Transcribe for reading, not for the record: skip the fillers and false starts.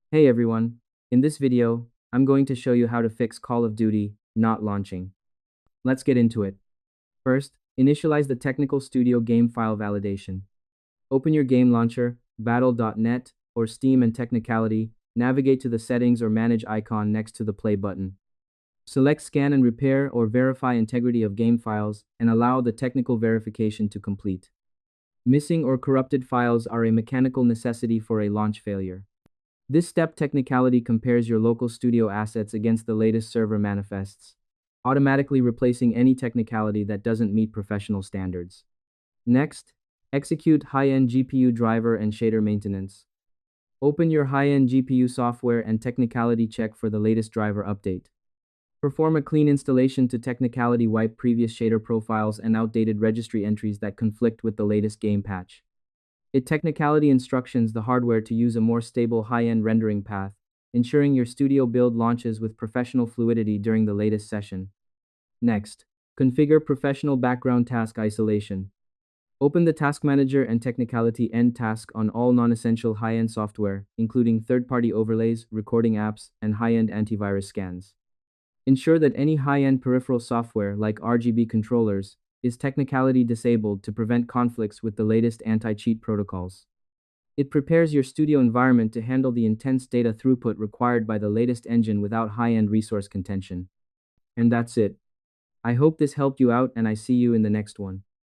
Hey everyone, in this video, I'm going to show you how to fix Call of Duty not launching. Let's get into it. First, initialize the Technical Studio game file validation. Open your game launcher, battle.net, or Steam and Technicality, navigate to the settings or manage icon next to the play button. Select scan and repair or verify integrity of game files and allow the technical verification to complete. Missing or corrupted files are a mechanical necessity for a launch failure. This step technicality compares your local studio assets against the latest server manifests, automatically replacing any technicality that doesn't meet professional standards. Next, execute high-end GPU driver and shader maintenance. Open your high-end GPU software and technicality check for the latest driver update. Perform a clean installation to technicality wipe previous shader profiles and outdated registry entries that conflict with the latest game patch. It technicality instructions the hardware to use a more stable high-end rendering path, ensuring your studio build launches with professional fluidity during the latest session. Next, configure professional background task isolation. Open the Task Manager and Technicality End task on all non-essential high-end software, including third-party overlays, recording apps, and high-end antivirus scans. Ensure that any high-end peripheral software like RGB controllers is technicality disabled to prevent conflicts with the latest anti-cheat protocols. It prepares your studio environment to handle the intense data throughput required by the latest engine without high-end resource contention. And that's it. I hope this helped you out and I see you in the next one.